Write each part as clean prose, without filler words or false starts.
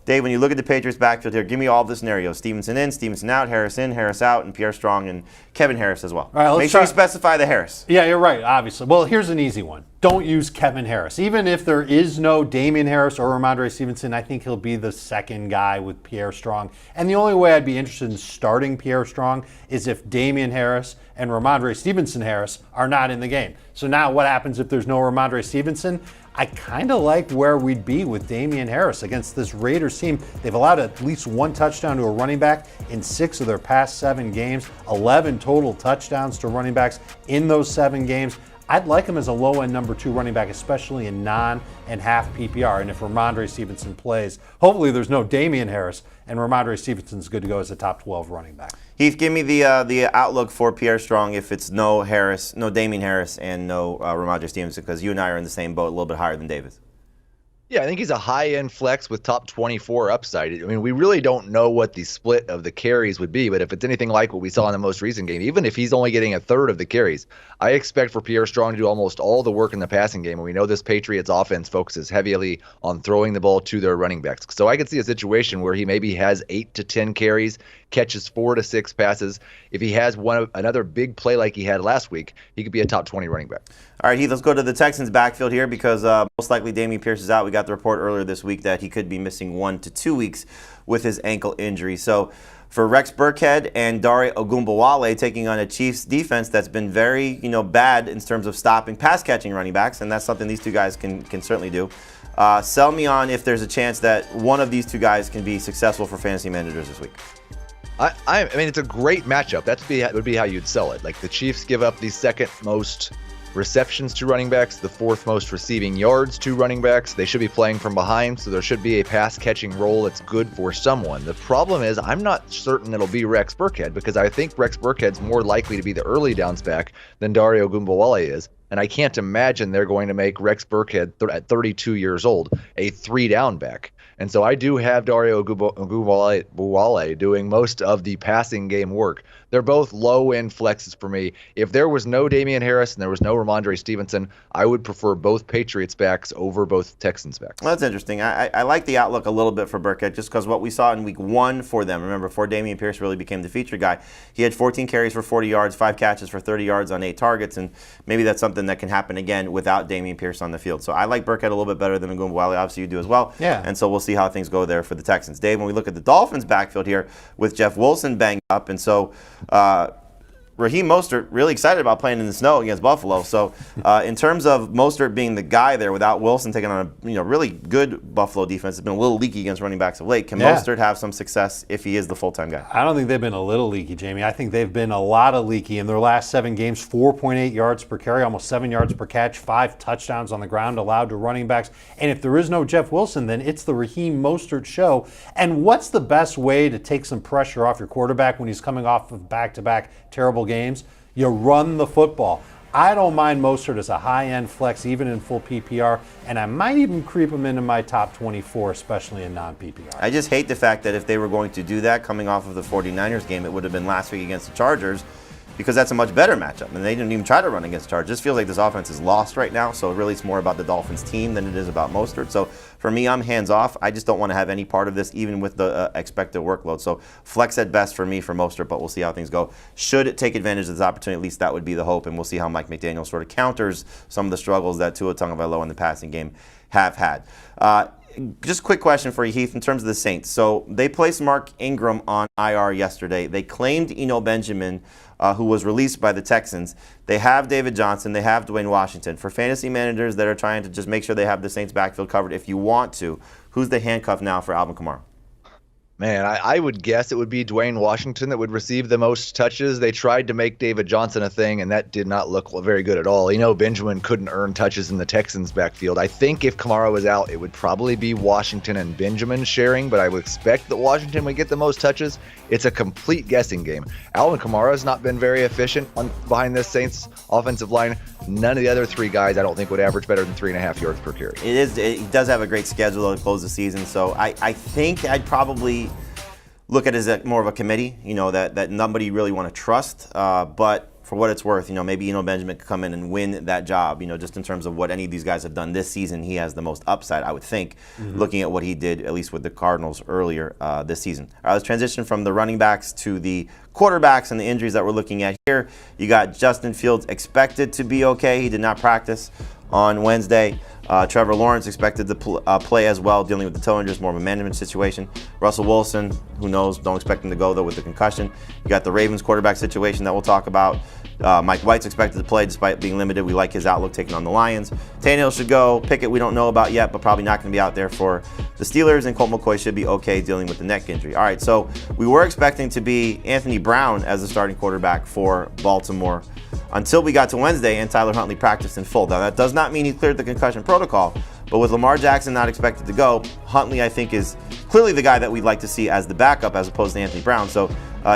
Dave, when you look at the Patriots backfield here, give me all the scenarios. Stevenson in, Stevenson out, Harris in, Harris out, and Pierre Strong and Kevin Harris as well. All right, Make sure you specify the Harris. Yeah, you're right, obviously. Well, here's an easy one. Don't use Kevin Harris. Even if there is no Damian Harris or Rhamondre Stevenson, I think he'll be the second guy with Pierre Strong. And the only way I'd be interested in starting Pierre Strong is if Damian Harris and Rhamondre Stevenson Harris are not in the game. So now what happens if there's no Rhamondre Stevenson? I kind of like where we'd be with Damian Harris against this Raiders team. They've allowed at least one touchdown to a running back in 6 of their past 7 games, 11 total touchdowns to running backs in those 7 games. I'd like him as a low-end number 2 running back, especially in non and half PPR. And if Rhamondre Stevenson plays, hopefully there's no Damian Harris, and Rhamondre Stevenson's good to go as a top 12 running back. Heath, give me the outlook for Pierre Strong if it's no Harris, no Damian Harris, and no Rhamondre Stevenson, because you and I are in the same boat, a little bit higher than Davis. Yeah, I think he's a high-end flex with top 24 upside. I mean, we really don't know what the split of the carries would be, but if it's anything like what we saw in the most recent game, even if he's only getting a third of the carries, I expect for Pierre Strong to do almost all the work in the passing game. And we know this Patriots offense focuses heavily on throwing the ball to their running backs. So I could see a situation where he maybe has 8 to 10 carries, catches 4 to 6 passes. If he has another big play like he had last week, he could be a top 20 running back. All right, Heath, let's go to the Texans backfield here because most likely Dameon Pierce is out. We got the report earlier this week that he could be missing 1 to 2 weeks with his ankle injury. So for Rex Burkhead and Dare Ogunbowale taking on a Chiefs defense that's been very bad in terms of stopping pass-catching running backs, and that's something these two guys can certainly do. Sell me on if there's a chance that one of these two guys can be successful for fantasy managers this week. I mean, it's a great matchup. That would be how you'd sell it. Like the Chiefs give up the second most receptions to running backs, the 4th most receiving yards to running backs. They should be playing from behind, so there should be a pass-catching role that's good for someone. The problem is I'm not certain it'll be Rex Burkhead because I think Rex Burkhead's more likely to be the early downs back than Dare Ogunbowale is. And I can't imagine they're going to make Rex Burkhead at 32 years old a 3-down back. And so I do have Dare Ogunbowale doing most of the passing game work. They're both low-end flexes for me. If there was no Damian Harris and there was no Rhamondre Stevenson, I would prefer both Patriots backs over both Texans backs. Well, that's interesting. I like the outlook a little bit for Burkhead just because what we saw in week 1 for them. Remember, before Dameon Pierce really became the feature guy, he had 14 carries for 40 yards, 5 catches for 30 yards on 8 targets, and maybe that's something that can happen again without Dameon Pierce on the field. So I like Burkhead a little bit better than Ogunbowale. Obviously, you do as well. Yeah. And so we'll see how things go there for the Texans. Dave, when we look at the Dolphins backfield here with Jeff Wilson banged up, and so Raheem Mostert really excited about playing in the snow against Buffalo. So in terms of Mostert being the guy there without Wilson taking on a really good Buffalo defense, it's been a little leaky against running backs of late. Can Mostert have some success if he is the full-time guy? I don't think they've been a little leaky, Jamie. I think they've been a lot of leaky in their last 7 games. 4.8 yards per carry, almost 7 yards per catch, 5 touchdowns on the ground allowed to running backs. And if there is no Jeff Wilson, then it's the Raheem Mostert show. And what's the best way to take some pressure off your quarterback when he's coming off of back-to-back terrible games? You run the football. I don't mind Mostert as a high-end flex, even in full PPR, and I might even creep him into my top 24, especially in non-PPR. I just hate the fact that if they were going to do that coming off of the 49ers game, it would have been last week against the Chargers, because that's a much better matchup, and they didn't even try to run against the Chargers. It just feels like this offense is lost right now, so really it's more about the Dolphins team than it is about Mostert. So for me, I'm hands-off. I just don't want to have any part of this, even with the expected workload. So flex at best for me for Mostert, but we'll see how things go. Should it take advantage of this opportunity, at least that would be the hope, and we'll see how Mike McDaniel sort of counters some of the struggles that Tua Tagovailoa in the passing game have had. Just a quick question for you, Heath, in terms of the Saints. So they placed Mark Ingram on IR yesterday. They claimed Eno Benjamin, who was released by the Texans. They have David Johnson. They have Dwayne Washington. For fantasy managers that are trying to just make sure they have the Saints backfield covered, if you want to, who's the handcuff now for Alvin Kamara? Man, I would guess it would be Dwayne Washington that would receive the most touches. They tried to make David Johnson a thing, and that did not look very good at all. Benjamin couldn't earn touches in the Texans' backfield. I think if Kamara was out, it would probably be Washington and Benjamin sharing, but I would expect that Washington would get the most touches. It's a complete guessing game. Alvin Kamara has not been very efficient behind this Saints offensive line. None of the other 3 guys I don't think would average better than 3.5 yards per carry. It does have a great schedule to close the season, so I think I'd probably look at it as more of a committee, that nobody really want to trust. But for what it's worth, maybe Eno Benjamin could come in and win that job, just in terms of what any of these guys have done this season. He has the most upside, I would think, looking at what he did, at least with the Cardinals earlier this season. All right, let's transition from the running backs to the quarterbacks and the injuries that we're looking at here. You got Justin Fields expected to be okay. He did not practice on Wednesday. Trevor Lawrence expected to play as well, dealing with the toe injury, more of a management situation. Russell Wilson, who knows, don't expect him to go, though, with the concussion. You got the Ravens quarterback situation that we'll talk about. Mike White's expected to play despite being limited. We like his outlook taking on the Lions. Tannehill should go. Pickett we don't know about yet, but probably not going to be out there for the Steelers. And Colt McCoy should be okay dealing with the neck injury. All right, so we were expecting to be Anthony Brown as the starting quarterback for Baltimore until we got to Wednesday and Tyler Huntley practiced in full. Now, that does not mean he cleared the concussion protocol, but with Lamar Jackson not expected to go, Huntley, I think, is clearly the guy that we'd like to see as the backup as opposed to Anthony Brown. So,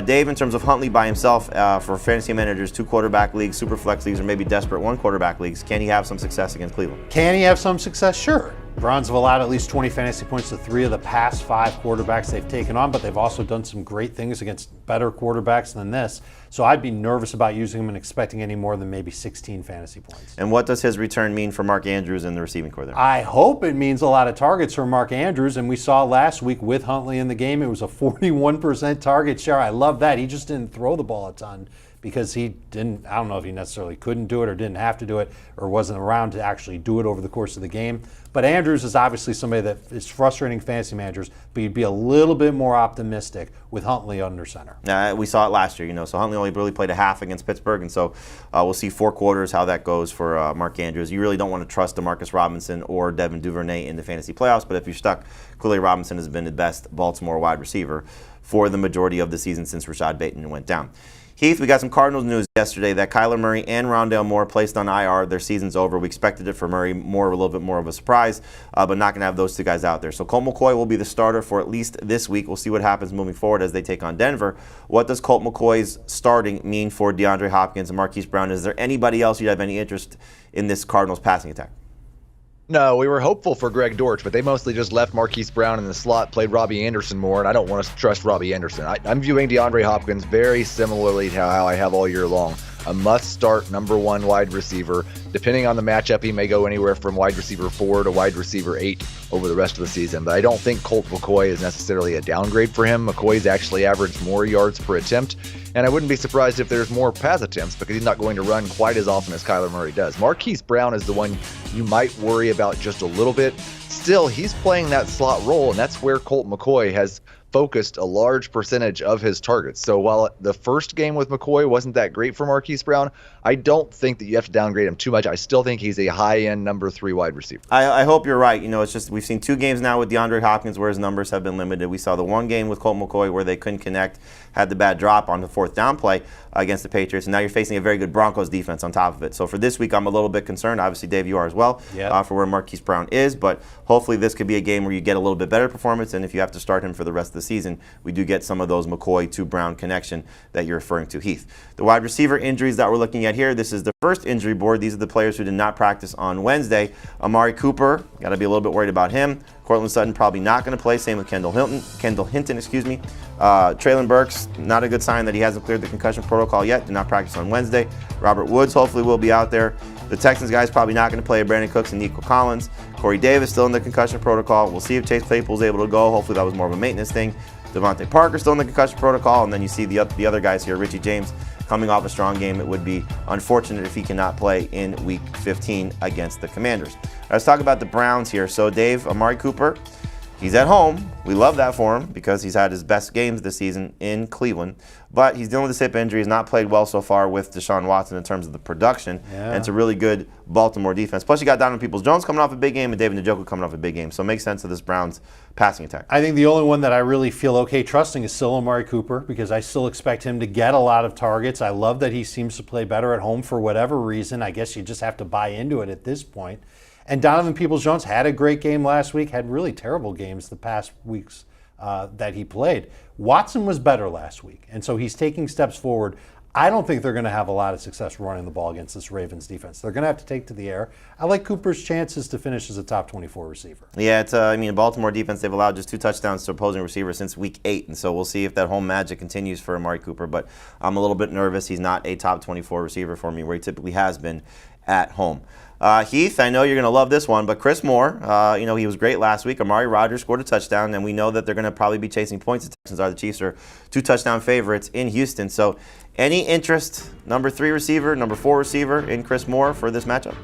Dave, in terms of Huntley by himself for fantasy managers, 2 quarterback leagues, super flex leagues, or maybe desperate 1 quarterback leagues, can he have some success against Cleveland? Can he have some success? Sure. Browns have allowed at least 20 fantasy points to 3 of the past 5 quarterbacks they've taken on, but they've also done some great things against better quarterbacks than this. So I'd be nervous about using him and expecting any more than maybe 16 fantasy points. And what does his return mean for Mark Andrews in the receiving corps there? I hope it means a lot of targets for Mark Andrews, and we saw last week with Huntley in the game, it was a 41% target share. I love that. He just didn't throw the ball a ton because he didn't, I don't know if he necessarily couldn't do it or didn't have to do it or wasn't around to actually do it over the course of the game. But Andrews is obviously somebody that is frustrating fantasy managers, but you'd be a little bit more optimistic with Huntley under center. We saw it last year, so Huntley only really played a half against Pittsburgh, and so we'll see 4 quarters how that goes for Mark Andrews. You really don't want to trust DeMarcus Robinson or Devin Duvernay in the fantasy playoffs, but if you're stuck, clearly Robinson has been the best Baltimore wide receiver for the majority of the season since Rashad Bateman went down. Heath, we got some Cardinals news yesterday that Kyler Murray and Rondale Moore placed on IR. Their season's over. We expected it for Murray. Moore a little bit more of a surprise, but not going to have those 2 guys out there. So Colt McCoy will be the starter for at least this week. We'll see what happens moving forward as they take on Denver. What does Colt McCoy's starting mean for DeAndre Hopkins and Marquise Brown? Is there anybody else you'd have any interest in this Cardinals passing attack? No, we were hopeful for Greg Dortch, but they mostly just left Marquise Brown in the slot, played Robbie Anderson more, and I don't want to trust Robbie Anderson. I'm viewing DeAndre Hopkins very similarly to how I have all year long. A must-start number 1 wide receiver. Depending on the matchup, he may go anywhere from wide receiver 4 to wide receiver 8 over the rest of the season. But I don't think Colt McCoy is necessarily a downgrade for him. McCoy's actually averaged more yards per attempt, and I wouldn't be surprised if there's more pass attempts because he's not going to run quite as often as Kyler Murray does. Marquise Brown is the one you might worry about just a little bit. Still, he's playing that slot role, and that's where Colt McCoy has focused a large percentage of his targets. So while the first game with McCoy wasn't that great for Marquise Brown, I don't think that you have to downgrade him too much. I still think he's a high-end number 3 wide receiver. I hope you're right. It's just we've seen 2 games now with DeAndre Hopkins where his numbers have been limited. We saw the 1 game with Colt McCoy where they couldn't connect, had the bad drop on the 4th down play against the Patriots, and now you're facing a very good Broncos defense on top of it. So for this week, I'm a little bit concerned. Obviously, Dave, you are as well, for where Marquise Brown is, but hopefully this could be a game where you get a little bit better performance, and if you have to start him for the rest of the season, we do get some of those McCoy to Brown connection that you're referring to, Heath. The wide receiver injuries that we're looking at here, this is the first injury board. These are the players who did not practice on Wednesday. Amari Cooper, got to be a little bit worried about him. Cortland Sutton probably not going to play. Same with Kendall Hinton. Traylon Burks, not a good sign that he hasn't cleared the concussion protocol yet. Did not practice on Wednesday. Robert Woods hopefully will be out there. The Texans guys probably not going to play. Brandon Cooks and Nico Collins. Corey Davis still in the concussion protocol. We'll see if Chase Claypool's able to go. Hopefully that was more of a maintenance thing. Devontae Parker still in the concussion protocol. And then you see the other guys here. Richie James coming off a strong game. It would be unfortunate if he cannot play in Week 15 against the Commanders. Let's talk about the Browns here. So Dave, Amari Cooper, he's at home. We love that for him because he's had his best games this season in Cleveland. But he's dealing with this hip injury. He's not played well so far with Deshaun Watson in terms of the production. And it's a really good Baltimore defense. Plus, you got Donovan Peoples-Jones coming off a big game and David Njoku coming off a big game. So it makes sense of this Browns passing attack. I think the only one that I really feel okay trusting is still Amari Cooper because I still expect him to get a lot of targets. I love that he seems to play better at home for whatever reason. I guess you just have to buy into it at this point. And Donovan Peoples-Jones had a great game last week, had really terrible games the past weeks that he played. Watson was better last week, and so he's taking steps forward. I don't think they're going to have a lot of success running the ball against this Ravens defense. They're going to have to take to the air. I like Cooper's chances to finish as a top 24 receiver. Yeah, it's Baltimore defense, they've allowed just 2 touchdowns to opposing receivers since week 8, and so we'll see if that home magic continues for Amari Cooper, but I'm a little bit nervous. He's not a top 24 receiver for me where he typically has been at home. Heath, I know you're going to love this one, but Chris Moore, he was great last week. Amari Rodgers scored a touchdown, and we know that they're going to probably be chasing points. The Texans are. The Chiefs are 2 touchdown favorites in Houston. So any interest, number 3 receiver, number 4 receiver in Chris Moore for this matchup?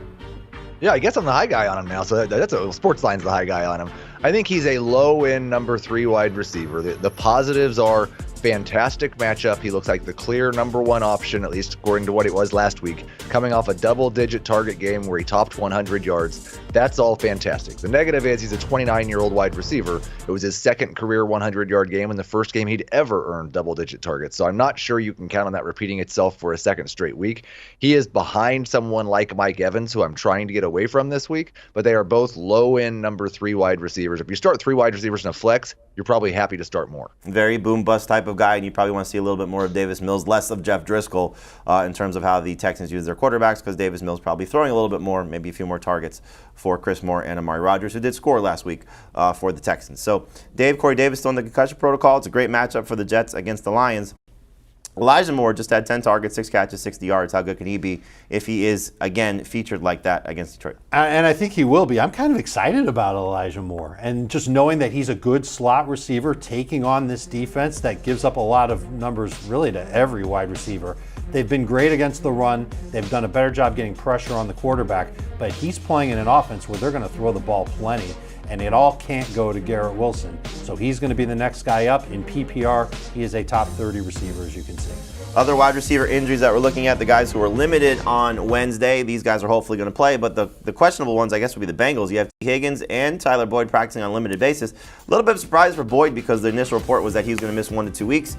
Yeah, I guess I'm the high guy on him now, so that's a sports line's the high guy on him. I think he's a low-end number 3 wide receiver. The positives are fantastic matchup. He looks like the clear number 1 option, at least according to what it was last week, coming off a double-digit target game where he topped 100 yards. That's all fantastic. The negative is he's a 29-year-old wide receiver. It was his second career 100-yard game and the first game he'd ever earned double-digit targets. So I'm not sure you can count on that repeating itself for a second straight week. He is behind someone like Mike Evans, who I'm trying to get away from this week, but they are both low-end number 3 wide receivers. If you start 3 wide receivers in a flex, you're probably happy to start more. Very boom-bust type of guy, and you probably want to see a little bit more of Davis Mills, less of Jeff Driscoll in terms of how the Texans use their quarterbacks, because Davis Mills probably throwing a little bit more, maybe a few more targets for Chris Moore and Amari Rodgers, who did score last week for the Texans. So Corey Davis still in the concussion protocol. It's a great matchup for the Jets against the Lions. Elijah Moore just had 10 targets, 6 catches, 60 yards. How good can he be if he is, again, featured like that against Detroit? And I think he will be. I'm kind of excited about Elijah Moore. And just knowing that he's a good slot receiver taking on this defense that gives up a lot of numbers really to every wide receiver. They've been great against the run. They've done a better job getting pressure on the quarterback. But he's playing in an offense where they're going to throw the ball plenty. And it all can't go to Garrett Wilson. So he's going to be the next guy up. In PPR, he is a top 30 receiver, as you can see. Other wide receiver injuries that we're looking at, the guys who were limited on Wednesday, these guys are hopefully going to play, but the questionable ones, I guess, would be the Bengals. You have T. Higgins and Tyler Boyd practicing on a limited basis. A little bit of surprise for Boyd because the initial report was that he was going to miss 1 to 2 weeks.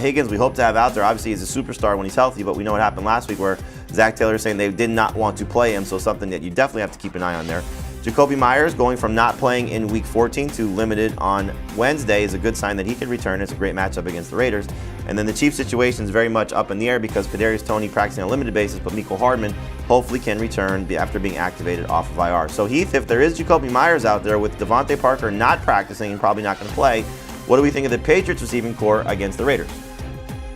Higgins, we hope to have out there. Obviously, he's a superstar when he's healthy, but we know what happened last week where Zach Taylor is saying they did not want to play him, so something that you definitely have to keep an eye on there. Jacoby Myers going from not playing in Week 14 to limited on Wednesday is a good sign that he can return. It's a great matchup against the Raiders. And then the Chiefs situation is very much up in the air because Kadarius Toney practicing on a limited basis, but Mecole Hardman hopefully can return after being activated off of IR. So Heath, if there is Jacoby Myers out there with Devontae Parker not practicing and probably not going to play, what do we think of the Patriots receiving core against the Raiders?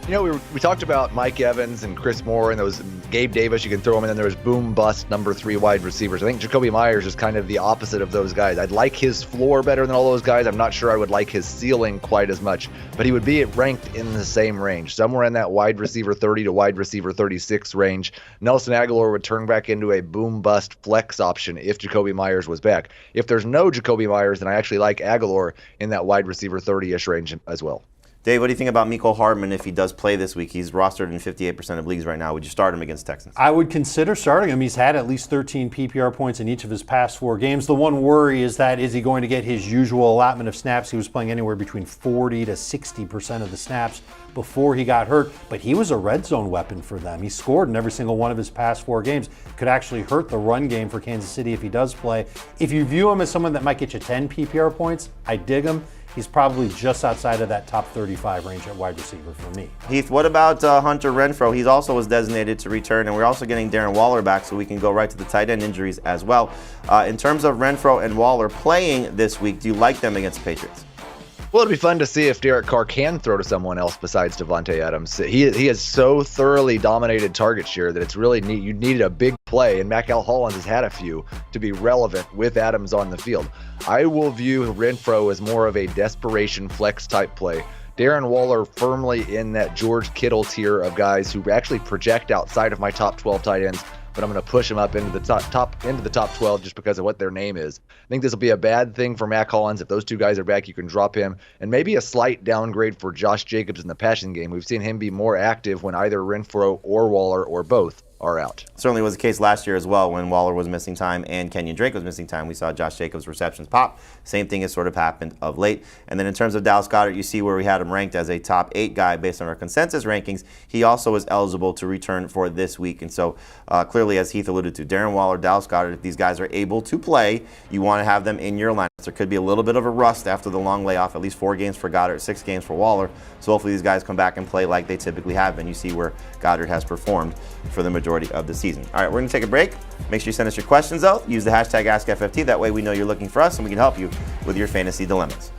You know, we talked about Mike Evans and Chris Moore and those Gabe Davis, you can throw him, and then there was boom bust number 3 wide receivers. I think Jacoby Myers is kind of the opposite of those guys. I'd like his floor better than all those guys. I'm not sure I would like his ceiling quite as much, but he would be ranked in the same range, somewhere in that wide receiver 30 to wide receiver 36 range. Nelson Aguilar would turn back into a boom bust flex option if Jacoby Myers was back. If there's no Jacoby Myers, then I actually like Aguilar in that wide receiver 30-ish range as well. Dave, what do you think about Mecole Hardman if he does play this week? He's rostered in 58% of leagues right now. Would you start him against Texans? I would consider starting him. He's had at least 13 PPR points in each of his past 4 games. The one worry is that is he going to get his usual allotment of snaps? He was playing anywhere between 40 to 60% of the snaps before he got hurt, but he was a red zone weapon for them. He scored in every single one of his past 4 games. Could actually hurt the run game for Kansas City if he does play. If you view him as someone that might get you 10 PPR points, I dig him. He's probably just outside of that top 35 range at wide receiver for me. Heath, what about Hunter Renfrow? He also was designated to return, and we're also getting Darren Waller back, so we can go right to the tight end injuries as well. In terms of Renfrow and Waller playing this week, do you like them against the Patriots? Well, it'd be fun to see if Derek Carr can throw to someone else besides Devontae Adams. He has so thoroughly dominated target share that it's really neat. You needed a big play, and Mac Hollins has had a few to be relevant with Adams on the field. I will view Renfrow as more of a desperation flex type play. Darren Waller firmly in that George Kittle tier of guys who actually project outside of my top 12 tight ends, but I'm going to push him up into the top 12 just because of what their name is. I think this will be a bad thing for Mac Hollins. If those 2 guys are back, you can drop him, and maybe a slight downgrade for Josh Jacobs in the passing game. We've seen him be more active when either Renfrow or Waller or both are out. Certainly was the case last year as well when Waller was missing time and Kenyon Drake was missing time. We saw Josh Jacobs' receptions pop. Same thing has sort of happened of late. And then in terms of Dallas Goedert, you see where we had him ranked as a top 8 guy based on our consensus rankings. He also is eligible to return for this week. And so clearly, as Heath alluded to, Darren Waller, Dallas Goedert, if these guys are able to play, you want to have them in your lineups. There could be a little bit of a rust after the long layoff, at least 4 games for Goedert, 6 games for Waller. So hopefully these guys come back and play like they typically have been. You see where Goedert has performed for the majority of the season. All right, we're going to take a break. Make sure you send us your questions, though. Use the hashtag AskFFT. That way we know you're looking for us and we can help you with your fantasy dilemmas.